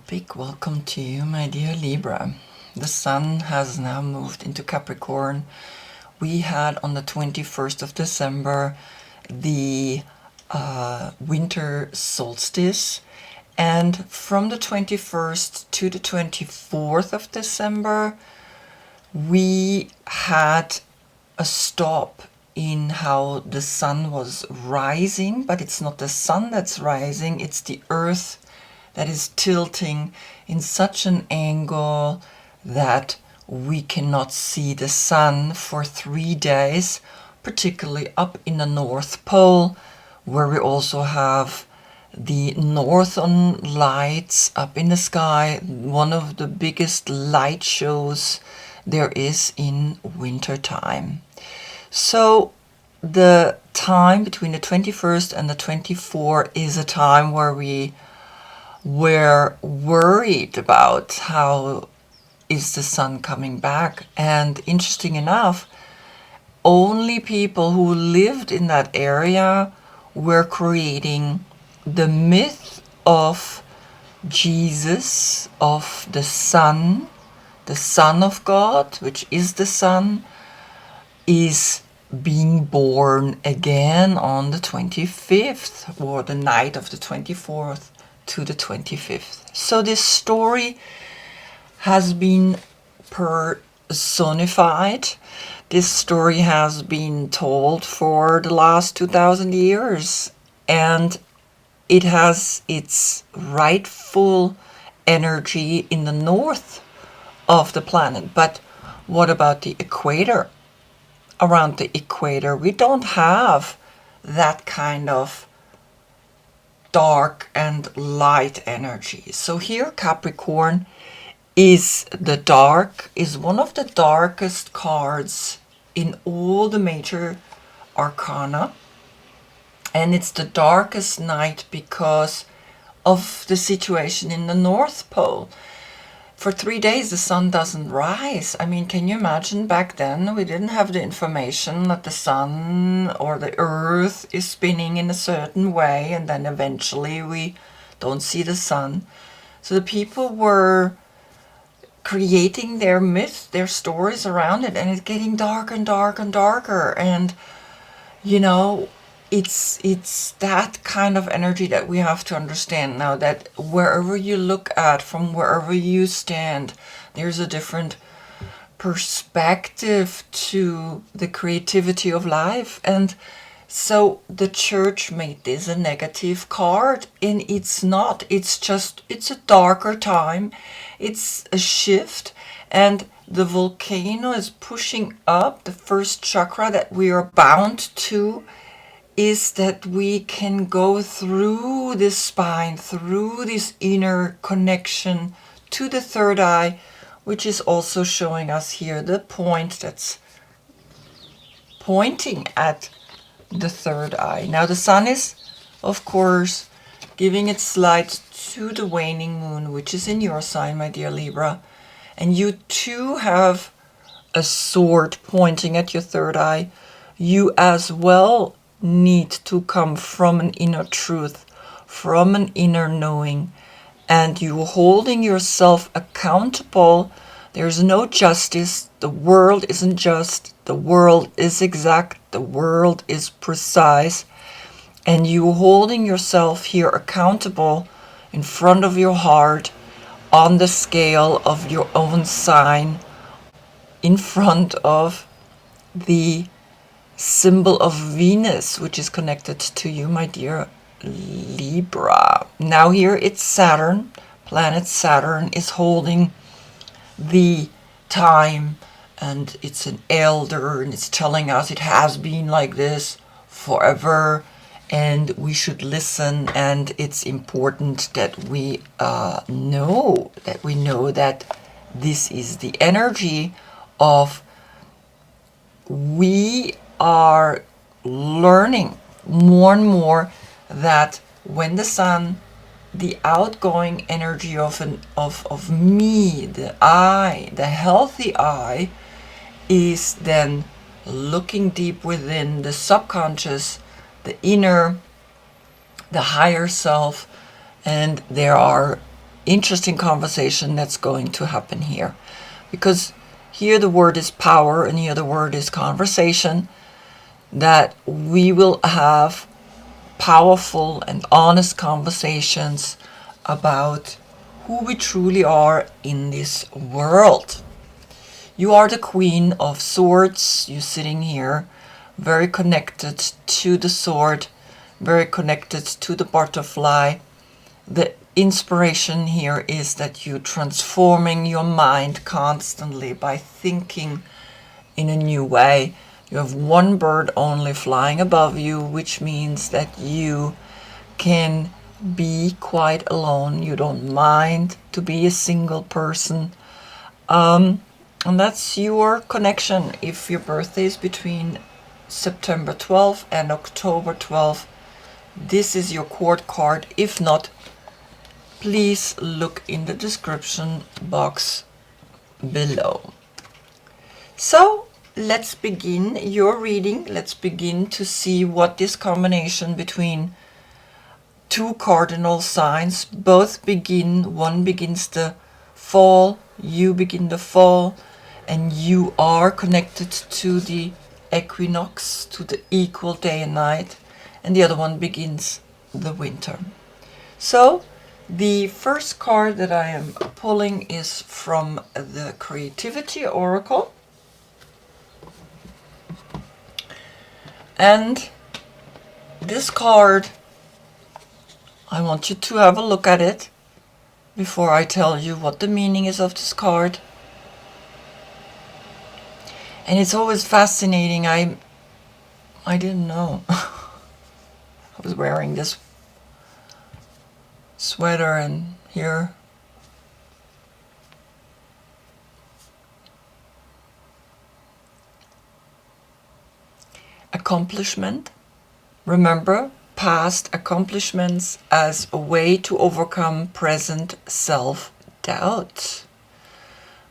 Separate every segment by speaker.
Speaker 1: Big welcome to you, my dear Libra. The sun has now moved into Capricorn. We had on the 21st of December the winter solstice, and from the 21st to the 24th of December, we had a stop in how the sun was rising, but it's not the sun that's rising, it's the earth that is tilting in such an angle that we cannot see the sun for 3 days, particularly up in the North Pole, where we also have the northern lights up in the sky, one of the biggest light shows there is in winter time. So the time between the 21st and the 24th is a time where we were worried about how is the sun coming back. And interesting enough, only people who lived in that area were creating the myth of Jesus, of the Son of God, which is the Sun, is being born again on the 25th or the night of the 24th to the 25th. So this story has been personified. This story has been told for the last 2000 years, and it has its rightful energy in the north of the planet. But what about the equator? Around the equator, we don't have that kind of dark and light energy. So here Capricorn is one of the darkest cards in all the major arcana, and it's the darkest night because of the situation in the North Pole. For 3 days the sun doesn't rise. I mean, can you imagine? Back then we didn't have the information that the sun or the earth is spinning in a certain way, and then eventually we don't see the sun. So the people were creating their myths, their stories around it, and it's getting darker and darker and darker. And you know, it's that kind of energy that we have to understand now, that wherever you look at, from wherever you stand, there's a different perspective to the creativity of life. And so the church made this a negative card, and it's not. It's a darker time. It's a shift, and the volcano is pushing up. The first chakra that we are bound to is that we can go through this spine, through this inner connection to the third eye, which is also showing us here the point that's pointing at the third eye. Now the sun is, of course, giving its light to the waning moon, which is in your sign, my dear Libra. And you too have a sword pointing at your third eye. You as well need to come from an inner truth, from an inner knowing, and you holding yourself accountable. There's no justice. The world isn't just. The world is exact. The world is precise. And you holding yourself here accountable in front of your heart, on the scale of your own sign, in front of the symbol of Venus, which is connected to you, my dear Libra. Now here it's Saturn. Planet Saturn is holding the time, and it's an elder, and it's telling us it has been like this forever, and we should listen. And it's important that we know that this is the energy of, we are learning more and more that when the sun, the outgoing energy of me, the I, the healthy I, is then looking deep within the subconscious, the inner, the higher self, and there are interesting conversation that's going to happen here. Because here the word is power and here the word is conversation, that we will have powerful and honest conversations about who we truly are in this world. You are the Queen of Swords. You're sitting here very connected to the sword, very connected to the butterfly. The inspiration here is that you're transforming your mind constantly by thinking in a new way. You have one bird only flying above you, which means that you can be quite alone. You don't mind to be a single person. And that's your connection. If your birthday is between September 12th and October 12th, this is your court card. If not, please look in the description box below. So let's begin your reading. Let's begin to see what this combination between two cardinal signs both begin. One begins the fall, you begin the fall, and you are connected to the equinox, to the equal day and night, and the other one begins the winter. So the first card that I am pulling is from the Creativity Oracle. And this card, I want you to have a look at it before I tell you what the meaning is of this card. And it's always fascinating. I didn't know. I was wearing this sweater and here accomplishment. Remember past accomplishments as a way to overcome present self-doubt.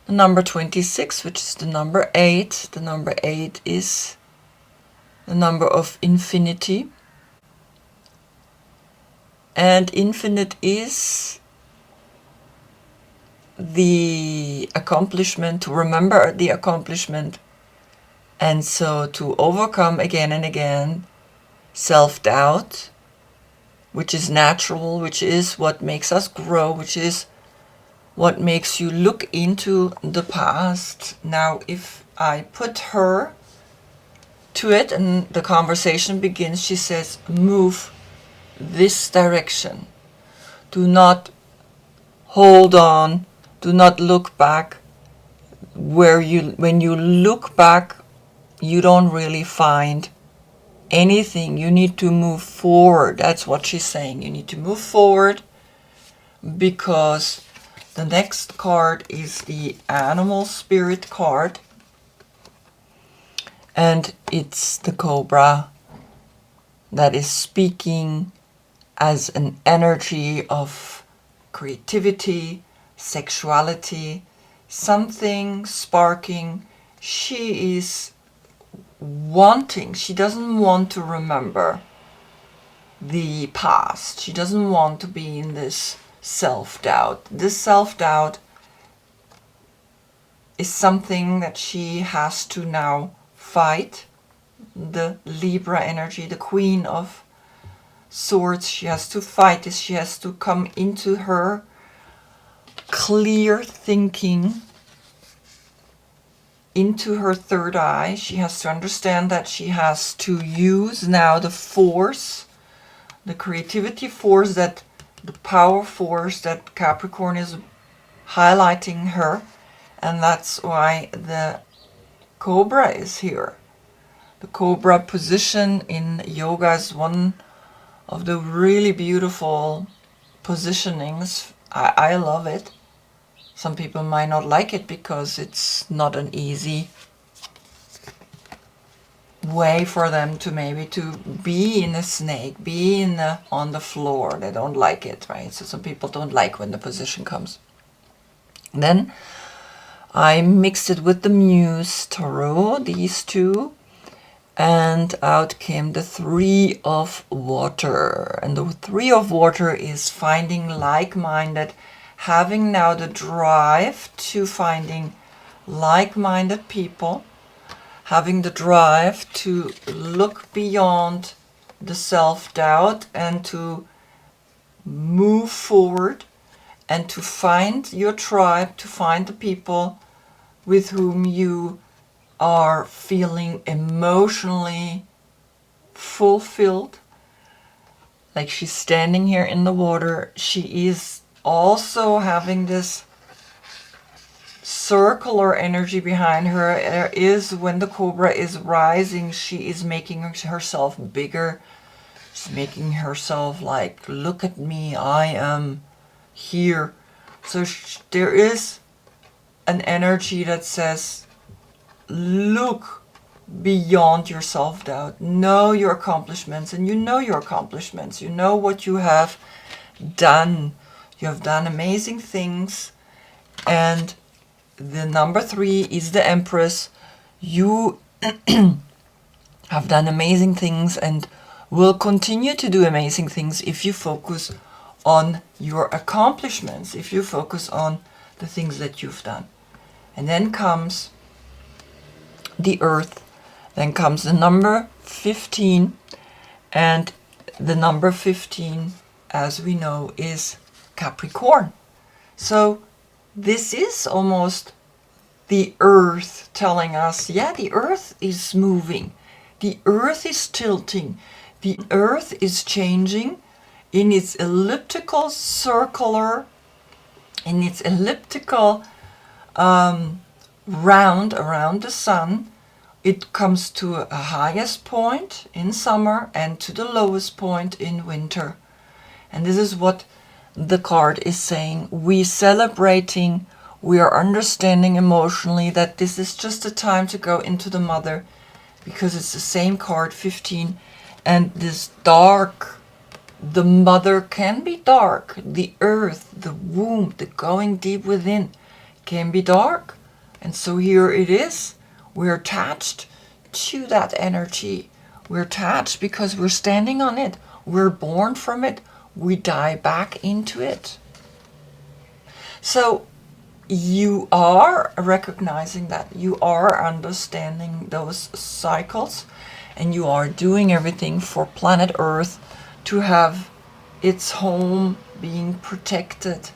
Speaker 1: The number 26, which is the number 8. The number 8 is the number of infinity. And infinite is the accomplishment, to remember the accomplishment. And so to overcome again and again self-doubt, which is natural, which is what makes us grow, which is what makes you look into the past. Now, if I put her to it and the conversation begins, she says, move this direction. Do not hold on. Do not look back. When you look back, you don't really find anything. You need to move forward. That's what she's saying. You need to move forward, because the next card is the Animal Spirit card. And it's the Cobra that is speaking as an energy of creativity, sexuality, something sparking. She is wanting, she doesn't want to remember the past. She doesn't want to be in this self-doubt. This self-doubt is something that she has to now fight. The Libra energy, the Queen of Swords, she has to fight this. She has to come into her clear thinking, into her third eye. She has to understand that she has to use now the force, the creativity force, that the power force that Capricorn is highlighting her. And that's why the Cobra is here. The Cobra position in yoga is one of the really beautiful positionings. I love it. Some people might not like it because it's not an easy way for them to maybe to be in a snake, be in on the floor. They don't like it, right? So some people don't like when the position comes. Then I mixed it with the Muse Tarot, these two, and out came the Three of Water. And the Three of Water is finding like-minded, having now the drive to finding like-minded people, having the drive to look beyond the self-doubt and to move forward and to find your tribe, to find the people with whom you are feeling emotionally fulfilled. Like she's standing here in the water. She is also having this circular energy behind her. There is, when the cobra is rising, she is making herself bigger. She's making herself like, look at me, I am here. So there is an energy that says, look beyond your self-doubt. Know your accomplishments, and you know your accomplishments. You know what you have done. You have done amazing things. And the number 3 is the Empress. You have done amazing things and will continue to do amazing things if you focus on your accomplishments, if you focus on the things that you've done. And then comes the Earth, then comes the number 15, and the number 15, as we know, is Capricorn. So this is almost the Earth telling us, yeah, the Earth is moving, the Earth is tilting, the Earth is changing in its elliptical circular, in its elliptical round around the sun. It comes to a highest point in summer and to the lowest point in winter. And this is what the card is saying. We celebrating, we are understanding emotionally that this is just a time to go into the mother, because it's the same card, 15, and this dark, the mother can be dark, the earth, the womb, the going deep within can be dark. And so here it is, we're attached to that energy. We're attached because we're standing on it. We're born from it. We die back into it. So you are recognizing that, you are understanding those cycles, and you are doing everything for planet Earth to have its home being protected,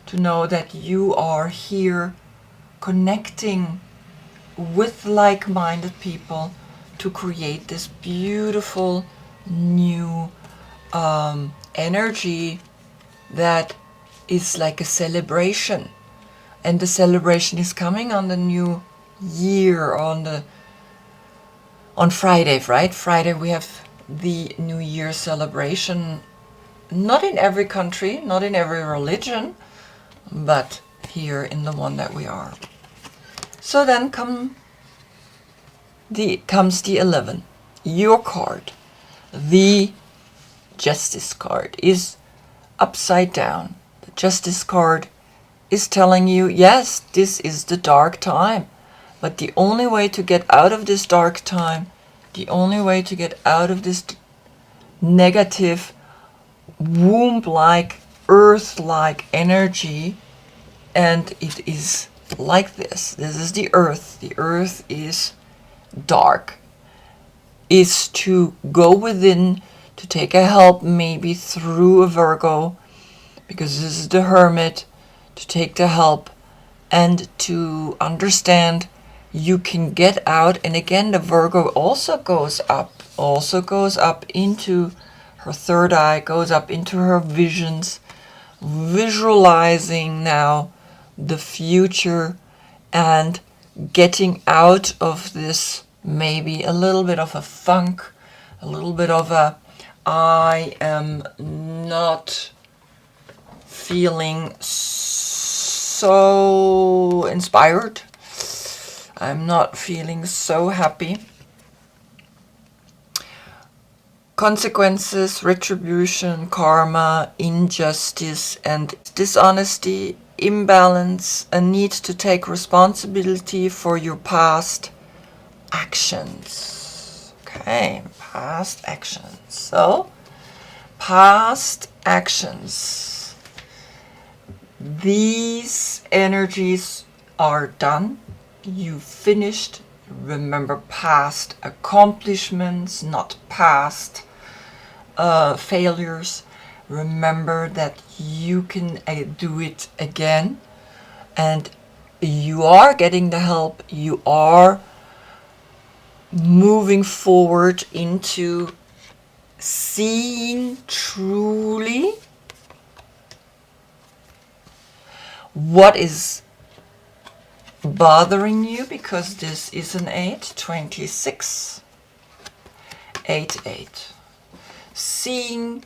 Speaker 1: to know that you are here connecting with like-minded people to create this beautiful new energy that is like a celebration. And the celebration is coming on the new year, on Friday, right? Friday we have the New Year celebration. Not in every country, not in every religion, but here in the one that we are. So then comes the 11. Your card, the Justice card, is upside down. The Justice card is telling you, yes, this is the dark time, but the only way to get out of this dark time, the only way to get out of this negative, womb-like, earth-like energy, and it is like this. This is the earth. The earth is dark. Is to go within, to take a help maybe through a Virgo, because this is the Hermit, to take the help and to understand you can get out. And again, the Virgo also goes up into her third eye, goes up into her visions, visualizing now the future and getting out of this maybe a little bit of a funk, a little bit of a I am not feeling so inspired, I'm not feeling so happy. Consequences, retribution, karma, injustice and dishonesty, imbalance, a need to take responsibility for your past actions. Okay, past actions. So, past actions. these energies are done. You finished. Remember past accomplishments, not past failures. Remember that you can do it again, and you are getting the help. You are moving forward into seeing truly what is bothering you, because this is an 8, 26, 8, 8. Seeing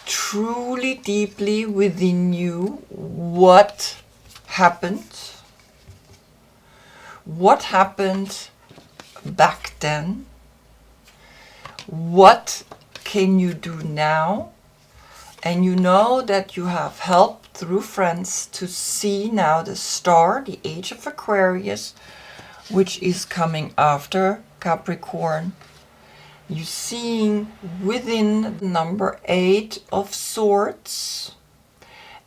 Speaker 1: truly deeply within you what happened back then, what can you do now, and you know that you have help through friends to see now the star, the age of Aquarius, which is coming after Capricorn. You're seeing within the number 8 of Swords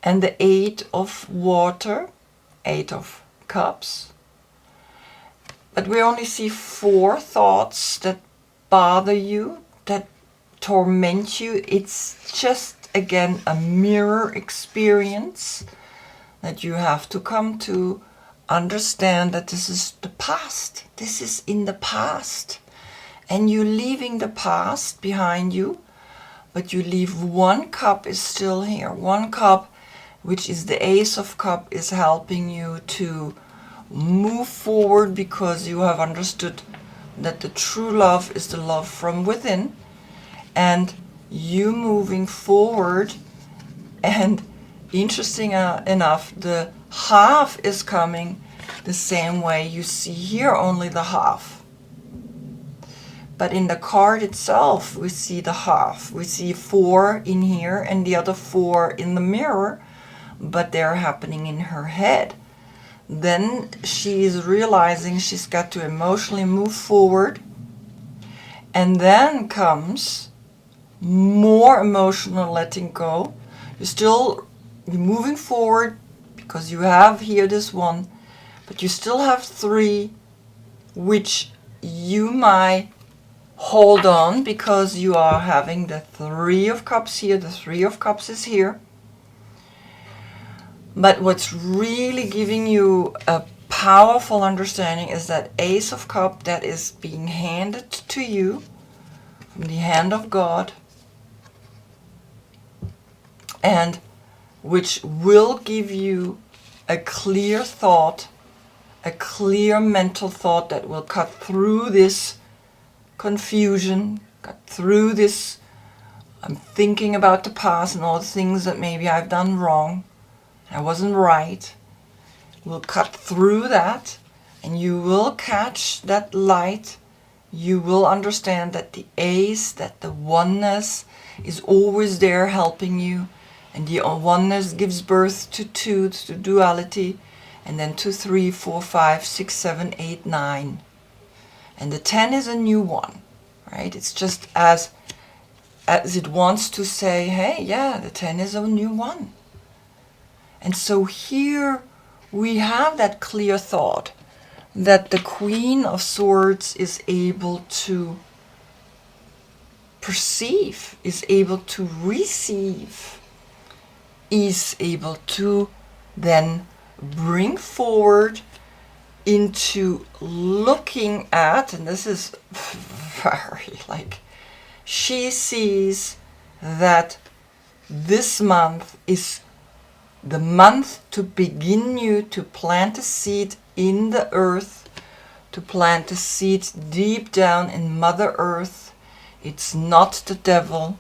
Speaker 1: and the 8 of Water, 8 of Cups. But we only see 4 thoughts that bother you, that torment you. It's just, again, a mirror experience that you have to come to understand that this is the past. This is in the past. And you're leaving the past behind you, but you leave 1 cup is still here. 1 cup, which is the Ace of Cup, is helping you to move forward, because you have understood that the true love is the love from within, and you moving forward. And interesting enough, the half is coming the same way. You see here only the half. But in the card itself, we see the half. We see 4 in here and the other 4 in the mirror, but they're happening in her head. Then she is realizing she's got to emotionally move forward. And then comes more emotional letting go. You're moving forward because you have here this 1, but you still have 3, which you might hold on, because you are having the 3 of Cups here. The 3 of Cups is here. But what's really giving you a powerful understanding is that Ace of Cups that is being handed to you from the hand of God, and which will give you a clear thought, a clear mental thought that will cut through this confusion, cut through this I'm thinking about the past and all the things that maybe I've done wrong, I wasn't right. We'll cut through that, and you will catch that light. You will understand that the Ace, that the oneness is always there helping you, and the oneness gives birth to 2, to duality, and then 2, 3, 4, 5, 6, 7, 8, 9. And the 10 is a new one, right? It's just as it wants to say, hey, yeah, the 10 is a new one. And so here we have that clear thought that the Queen of Swords is able to perceive, is able to receive, is able to then bring forward into looking at, and this is very she sees that this month is the month to begin you to plant a seed in the earth, to plant a seed deep down in Mother Earth. It's not the devil.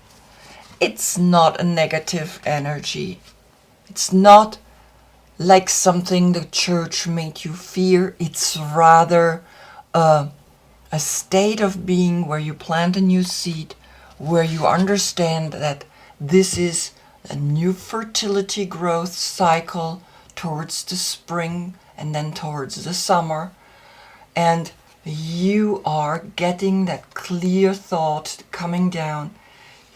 Speaker 1: It's not a negative energy. It's not like something the church made you fear. It's rather a state of being where you plant a new seed, where you understand that this is a new fertility growth cycle towards the spring and then towards the summer. And you are getting that clear thought coming down.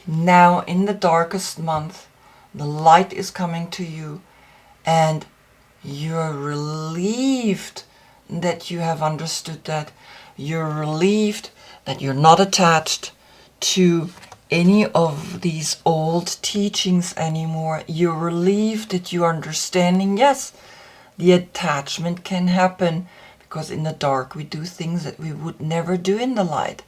Speaker 1: Now in the darkest month, the light is coming to you, and you're relieved that you have understood that. You're relieved that you're not attached to any of these old teachings anymore. You're relieved that you're understanding, yes, the attachment can happen because in the dark we do things that we would never do in the light.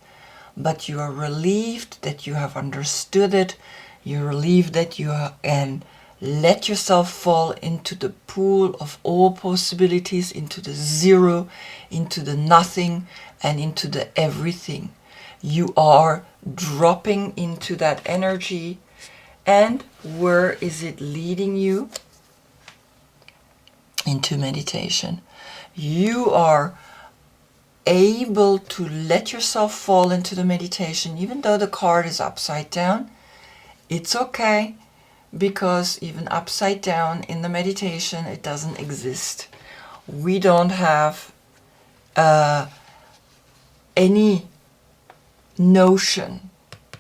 Speaker 1: But you are relieved that you have understood it. You're relieved that you can let yourself fall into the pool of all possibilities, into the zero, into the nothing, and into the everything. You are dropping into that energy. And where is it leading you? Into meditation. You are able to let yourself fall into the meditation, even though the card is upside down. It's okay, because even upside down in the meditation, it doesn't exist. We don't have any notion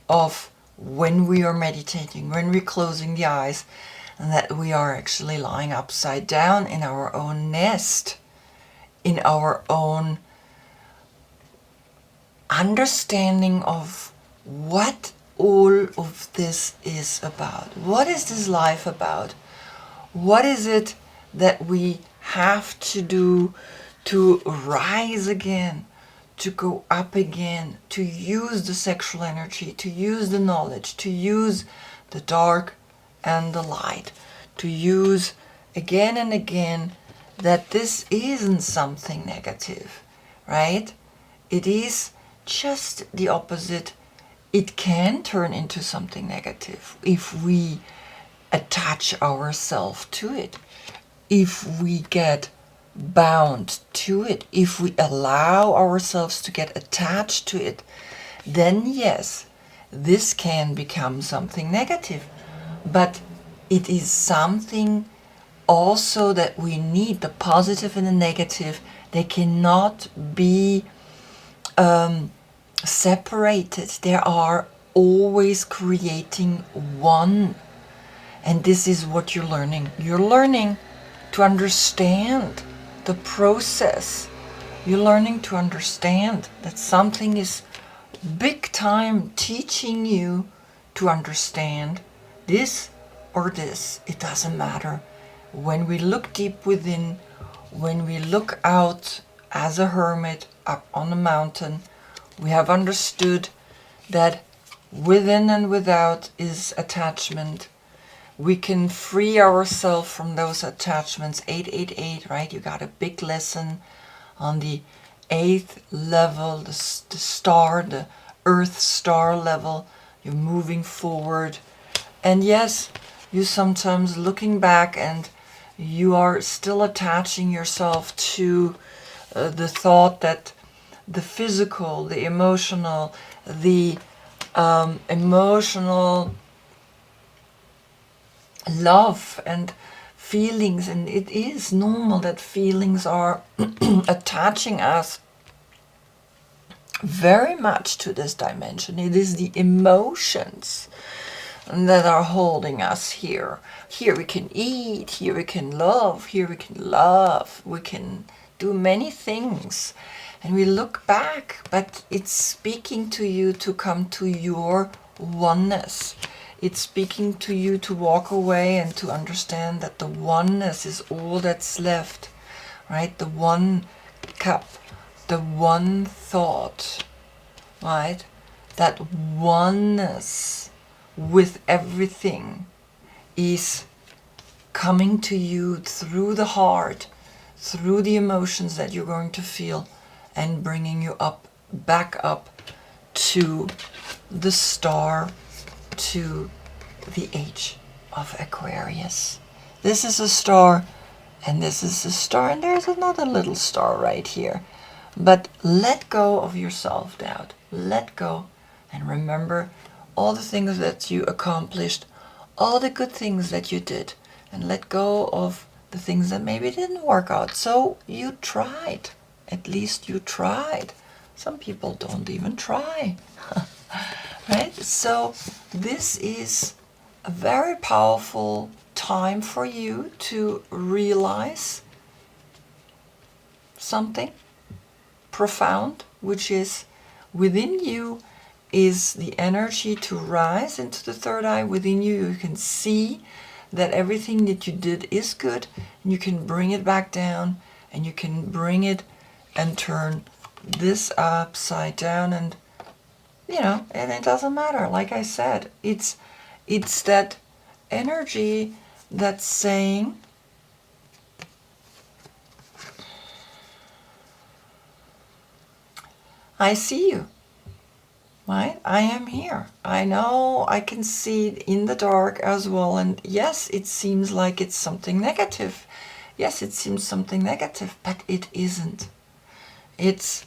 Speaker 1: of when we are meditating, when we're closing the eyes, and that we are actually lying upside down in our own nest, in our own understanding of what all of this is about. What is this life about? What is it that we have to do to rise again, to go up again, to use the sexual energy, to use the knowledge, to use the dark and the light, to use again and again that this isn't something negative, right? It is just the opposite. It can turn into something negative if we attach ourselves to it, if we get bound to it, if we allow ourselves to get attached to it, then yes, this can become something negative. But it is something also that we need, the positive and the negative. They cannot be separated. They are always creating one. And this is what you're learning. You're learning to understand the process. You're learning to understand that something is big time teaching you to understand this or this. It doesn't matter. When we look deep within, when we look out as a hermit up on the mountain, we have understood that within and without is attachment. We can free ourselves from those attachments. 888, right? You got a big lesson on the 8th level, the star, the earth star level. You're moving forward. And yes, you sometimes looking back and you are still attaching yourself to the thought that the physical, the emotional love and feelings, and it is normal that feelings are attaching us very much to this dimension. It is the emotions that are holding us here. Here we can eat, here we can love, we can do many things. And we look back, but it's speaking to you to come to your oneness. It's speaking to you to walk away and to understand that the oneness is all that's left, right? The one cup, the one thought, right? That oneness with everything is coming to you through the heart, through the emotions that you're going to feel, and bringing you up, back up to the star, to the age of Aquarius. This is a star, and this is a star, and there's another little star right here. But let go of your self-doubt. Let go, and remember all the things that you accomplished, all the good things that you did, and let go of the things that maybe didn't work out. So you tried. At least you tried. Some people don't even try. Right? So this is a very powerful time for you to realize something profound, which is within you is the energy to rise into the third eye. Within you, you can see that everything that you did is good, and you can bring it back down, and you can bring it and turn this upside down, and and it doesn't matter. Like I said, it's that energy that's saying, I see you, right? I am here. I know I can see it in the dark as well. And yes, it seems like it's something negative. Yes, it seems something negative, but it isn't. It's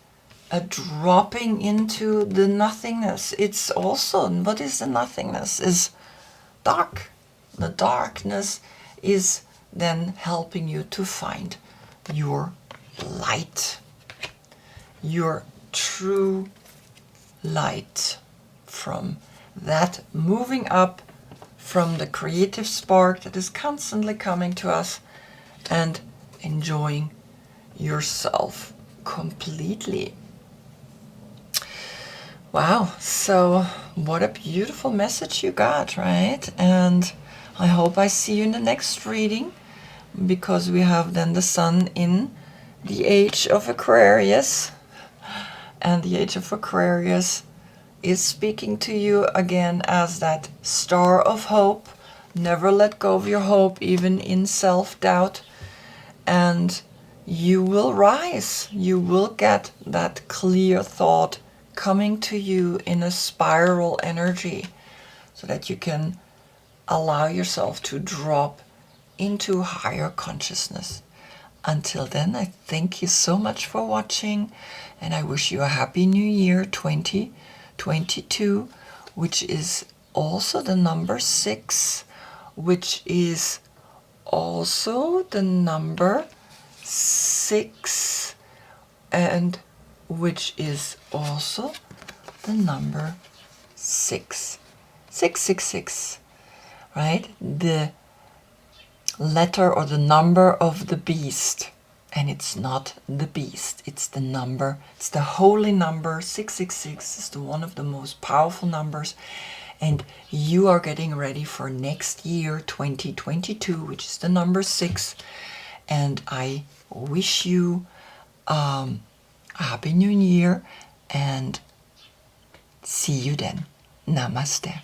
Speaker 1: a dropping into the nothingness. It's also, what is the nothingness? Is dark. The darkness is then helping you to find your light, your true light, from that moving up from the creative spark that is constantly coming to us and enjoying yourself completely. Wow, so what a beautiful message you got, right? And I hope I see you in the next reading, because we have then the sun in the age of Aquarius, and the age of Aquarius is speaking to you again as that star of hope. Never let go of your hope, even in self-doubt, and you will rise. You will get that clear thought coming to you in a spiral energy, so that you can allow yourself to drop into higher consciousness. Until then, I thank you so much for watching, and I wish you a happy new year 2022, which is also the number 6, which is also the number 6, and which is also the number 6. 666, right? The letter or the number of the beast. And it's not the beast, it's the number, it's the holy number. 666 is one of the most powerful numbers. And you are getting ready for next year, 2022, which is the number 6. And I wish you a happy new year, and see you then. Namaste.